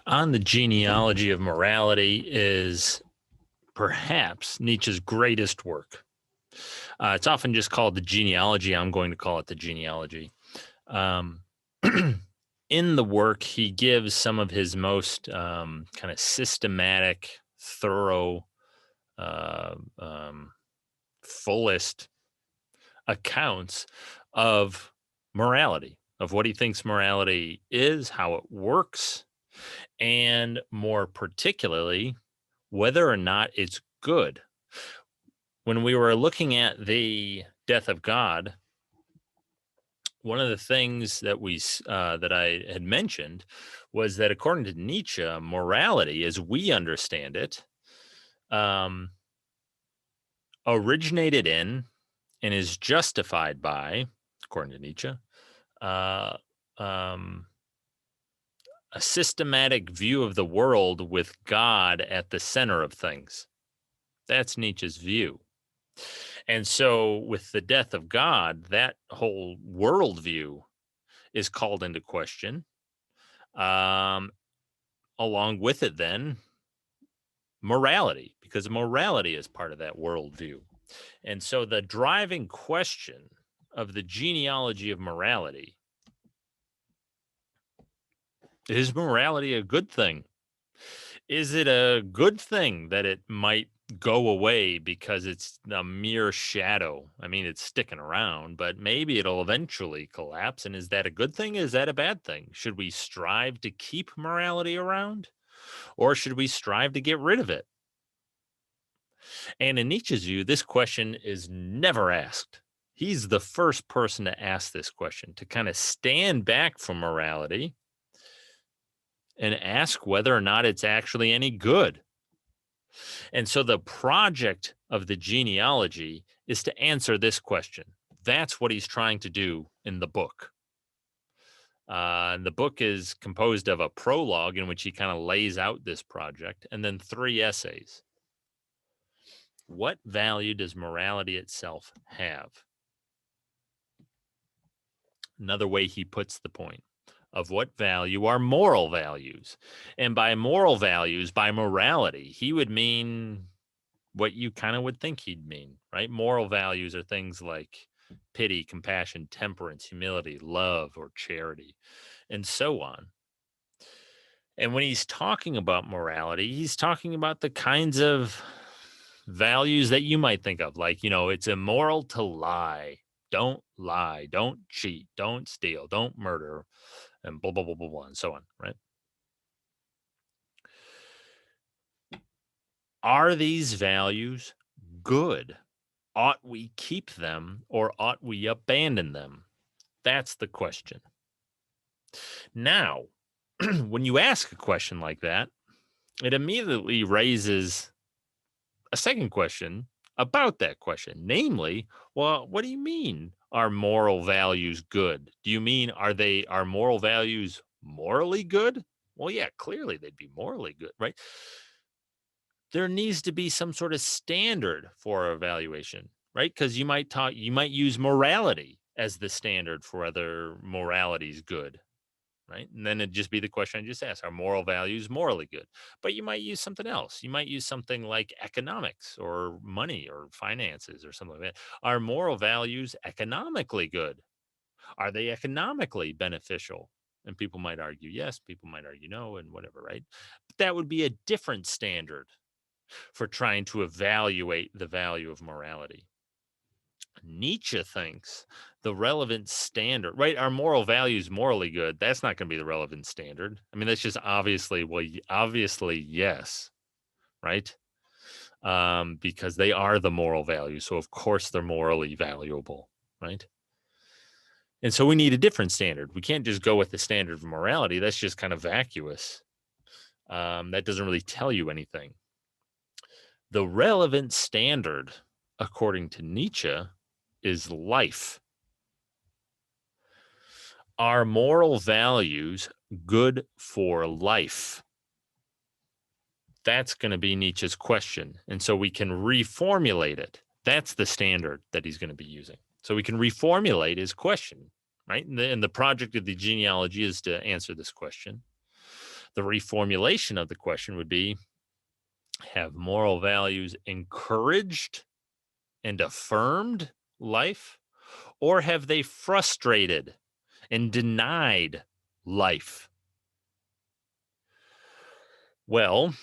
On the Genealogy of Morality is perhaps Nietzsche's greatest work. It's often just called the genealogy. I'm going to call it the genealogy. Um, in the work, he gives some of his most kind of systematic, thorough, uh, um, fullest accounts of morality, of what he thinks morality is, how it works, and more particularly, whether or not it's good. When we were looking at the death of God, one of the things that that I had mentioned was that according to Nietzsche, morality, as we understand it, um, originated in and is justified by, according to Nietzsche, uh, um, a systematic view of the world with God at the center of things. That's Nietzsche's view. And so, with the death of God, that whole worldview is called into question. Um, Along with it, then, morality, because morality is part of that worldview. And so, the driving question of the genealogy of morality is morality a good thing? Is it a good thing that it might go away because it's a mere shadow? I mean, it's sticking around, but maybe it'll eventually collapse. And is that a good thing? Is that a bad thing? Should we strive to keep morality around, or should we strive to get rid of it? And in Nietzsche's view, this question is never asked. He's the first person to ask this question, to kind of stand back from morality and ask whether or not it's actually any good. And so the project of the genealogy is to answer this question. That's what he's trying to do in the book. And the book is composed of a prologue in which he kind of lays out this project, and then 3 essays. What value does morality itself have? Another way he puts the point: of what value are moral values? And by moral values, by morality, he would mean what you kind of would think he'd mean, right? Moral values are things like pity, compassion, temperance, humility, love, or charity, and so on. And when he's talking about morality, he's talking about the kinds of values that you might think of, like, it's immoral to lie. Don't lie, don't cheat, don't steal, don't murder, and blah, blah, blah, blah, blah, and so on, right? Are these values good? Ought we keep them, or ought we abandon them? That's the question. Now, when you ask a question like that, it immediately raises a second question about that question. Namely, well, what do you mean are moral values good? Do you mean are moral values morally good? Well, yeah, clearly they'd be morally good, right? There needs to be some sort of standard for evaluation, right? Because you might use morality as the standard for whether morality is good, right? And then it'd just be the question I just asked: are moral values morally good? But you might use something else. You might use something like economics or money or finances or something like that. Are moral values economically good? Are they economically beneficial? And people might argue yes, people might argue no, and whatever, right? But that would be a different standard for trying to evaluate the value of morality. Nietzsche thinks the relevant standard, right? Are moral values morally good? That's not going to be the relevant standard. I mean, that's just obviously, well, obviously, yes, right? Because they are the moral values. So, of course, they're morally valuable, right? And so we need a different standard. We can't just go with the standard of morality. That's just kind of vacuous. That doesn't really tell you anything. The relevant standard, according to Nietzsche, is life. Are moral values good for life? That's going to be Nietzsche's question. And so we can reformulate it. That's the standard that he's going to be using. So we can reformulate his question, right? And the project of the genealogy is to answer this question. The reformulation of the question would be, have moral values encouraged and affirmed life, or have they frustrated and denied life? Well,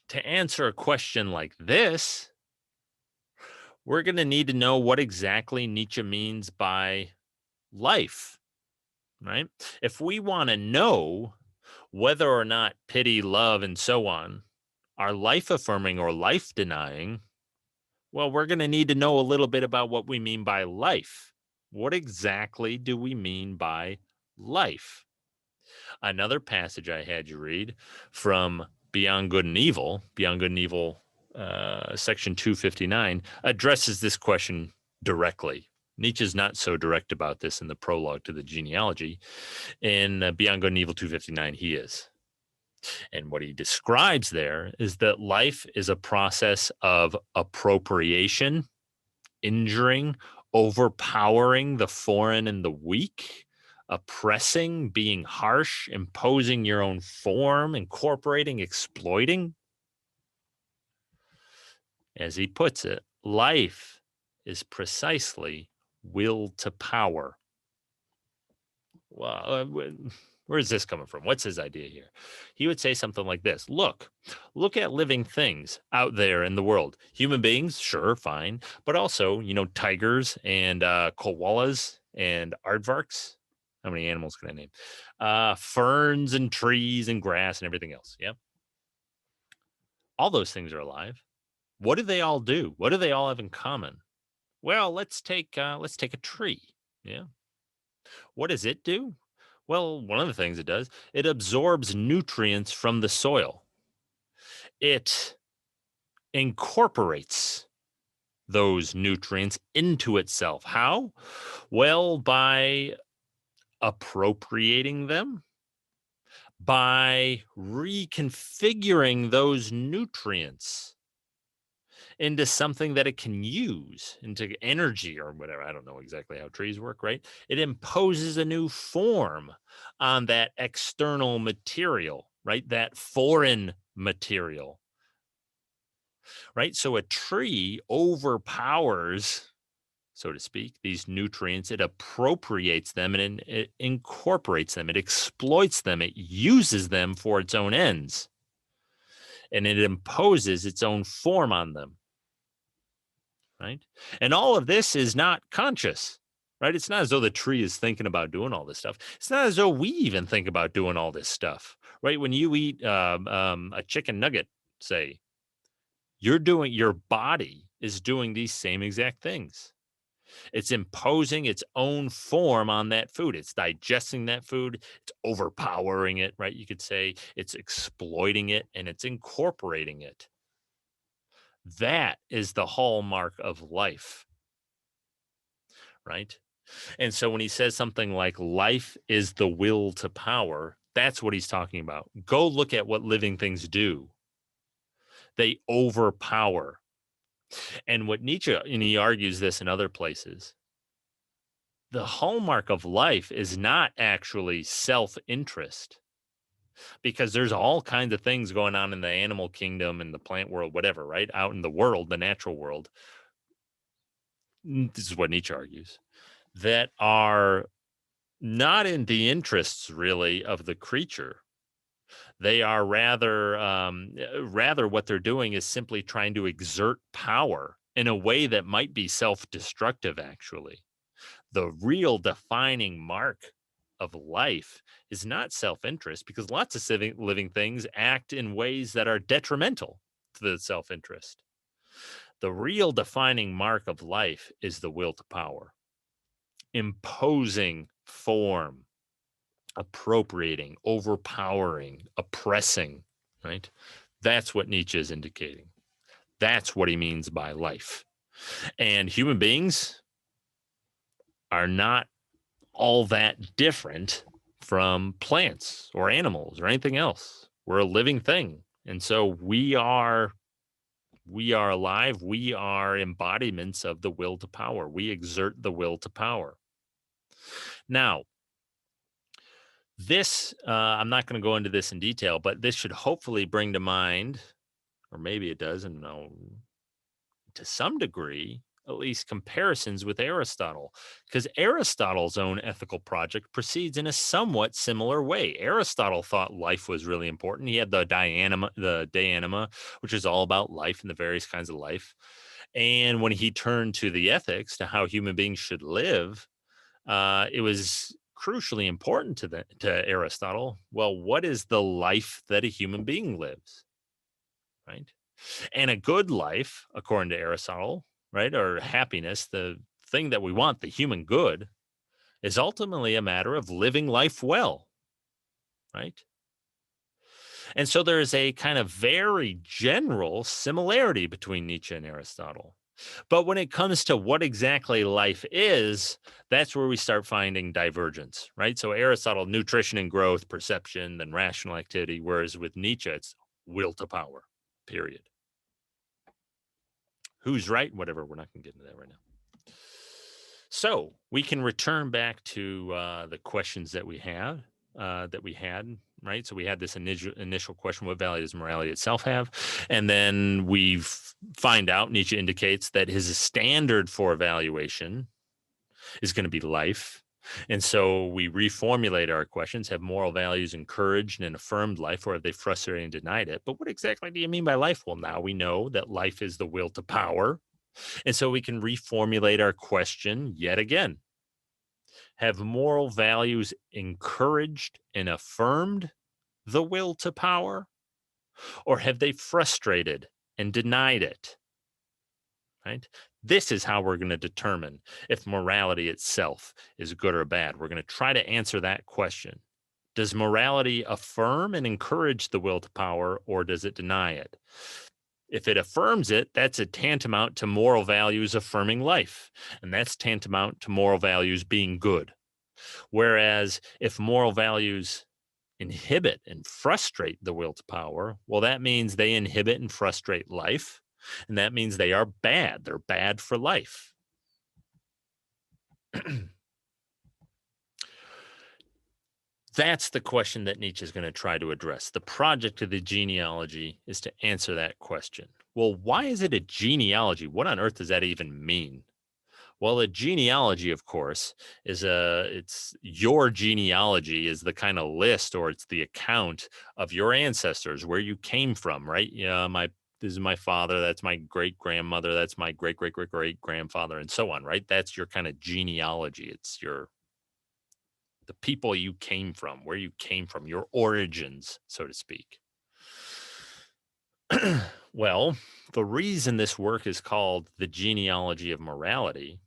to answer a question like this, we're going to need to know what exactly Nietzsche means by life, right? If we want to know whether or not pity, love, and so on are life affirming or life denying, well, we're going to need to know a little bit about what we mean by life. What exactly do we mean by life? Another passage I had you read from Beyond Good and Evil, section 259, addresses this question directly. Nietzsche's not so direct about this in the prologue to the genealogy. In Beyond Good and Evil 259, he is. And what he describes there is that life is a process of appropriation, injuring, overpowering the foreign and the weak, oppressing, being harsh, imposing your own form, incorporating, exploiting. As he puts it, life is precisely will to power. Well, where's this coming from? What's his idea here? He would say something like this. Look at living things out there in the world. Human beings, sure, fine. But also, tigers and koalas and aardvarks. How many animals can I name? Ferns and trees and grass and everything else. Yeah. All those things are alive. What do they all do? What do they all have in common? Well, let's take a tree. Yeah. What does it do? Well, one of the things it does, it absorbs nutrients from the soil. It incorporates those nutrients into itself. How? Well, by appropriating them, by reconfiguring those nutrients into something that it can use, into energy or whatever. I don't know exactly how trees work, right? It imposes a new form on that external material, right? That foreign material, right? So a tree overpowers, so to speak, these nutrients. It appropriates them and it incorporates them. It exploits them. It uses them for its own ends. And it imposes its own form on them. Right. And all of this is not conscious, right? It's not as though the tree is thinking about doing all this stuff. It's not as though we even think about doing all this stuff, right? When you eat a chicken nugget, say, your body is doing these same exact things. It's imposing its own form on that food. It's digesting that food. It's overpowering it, right? You could say it's exploiting it and it's incorporating it. That is the hallmark of life, right? And so when he says something like life is the will to power, that's what he's talking about. Go look at what living things do. They overpower. And what Nietzsche, and he argues this in other places, the hallmark of life is not actually self-interest, because there's all kinds of things going on in the animal kingdom and the plant world, whatever, right? Out in the world, the natural world. This is what Nietzsche argues, that are not in the interests really of the creature. They are rather what they're doing is simply trying to exert power in a way that might be self-destructive, actually. The real defining mark of life is not self-interest, because lots of living things act in ways that are detrimental to the self-interest. The real defining mark of life is the will to power, imposing form, appropriating, overpowering, oppressing, right? That's what Nietzsche is indicating. That's what he means by life. And human beings are not all that different from plants or animals or anything else. We're a living thing. And so we are alive. We are embodiments of the will to power. We exert the will to power. Now, This, I'm not going to go into this in detail, but this should hopefully bring to mind, or maybe it does, and no, to some degree, at least comparisons with Aristotle, because Aristotle's own ethical project proceeds in a somewhat similar way. Aristotle thought life was really important. He had the De Anima, which is all about life and the various kinds of life. And when he turned to the ethics, to how human beings should live, it was crucially important to Aristotle. Well, what is the life that a human being lives, right? And a good life, according to Aristotle, right, or happiness, the thing that we want, the human good, is ultimately a matter of living life well, right? And so there is a kind of very general similarity between Nietzsche and Aristotle. But when it comes to what exactly life is, that's where we start finding divergence, right? So Aristotle, nutrition and growth, perception, then rational activity, whereas with Nietzsche, it's will to power, period. Who's right? Whatever. We're not going to get into that right now. So we can return back to the questions that we had. Right? So we had this initial question: what value does morality itself have? And then we find out Nietzsche indicates that his standard for evaluation is going to be life. And so we reformulate our questions: have moral values encouraged and affirmed life, or have they frustrated and denied it? But what exactly do you mean by life? Well, now we know that life is the will to power. And so we can reformulate our question yet again. Have moral values encouraged and affirmed the will to power, or have they frustrated and denied it? Right? This is how we're going to determine if morality itself is good or bad. We're going to try to answer that question. Does morality affirm and encourage the will to power, or does it deny it? If it affirms it, that's a tantamount to moral values affirming life. And that's tantamount to moral values being good. Whereas if moral values inhibit and frustrate the will to power, well, that means they inhibit and frustrate life. And that means they are bad. They're bad for life. That's the question that Nietzsche is going to try to address. The project of the genealogy is to answer that question. Well, why is it a genealogy? What on earth does that even mean? Well, a genealogy, of course, it's your genealogy is the kind of list, or it's the account of your ancestors, where you came from, right? Yeah, this is my father, that's my great grandmother, that's my great great great great grandfather, and so on, right? That's your kind of genealogy. It's the people you came from, where you came from, your origins, so to speak. Well, the reason this work is called The Genealogy of Morality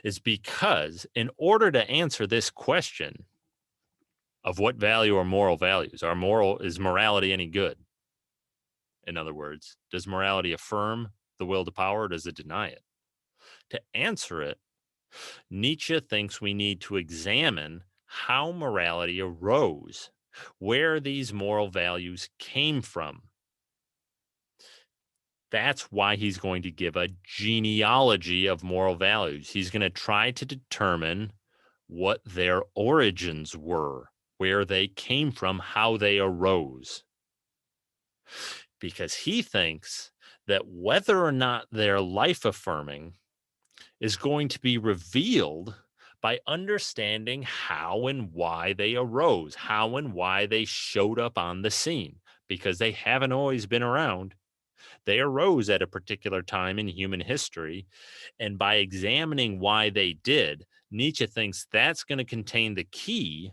is because in order to answer this question of what value are moral values, is morality any good? In other words, does morality affirm the will to power, or does it deny it? To answer it, Nietzsche thinks we need to examine how morality arose, where these moral values came from. That's why he's going to give a genealogy of moral values. He's going to try to determine what their origins were, where they came from, how they arose. Because he thinks that whether or not they're life affirming is going to be revealed by understanding how and why they arose, how and why they showed up on the scene, because they haven't always been around. They arose at a particular time in human history. And by examining why they did, Nietzsche thinks that's going to contain the key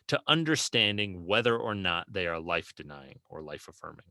to understanding whether or not they are life denying or life affirming.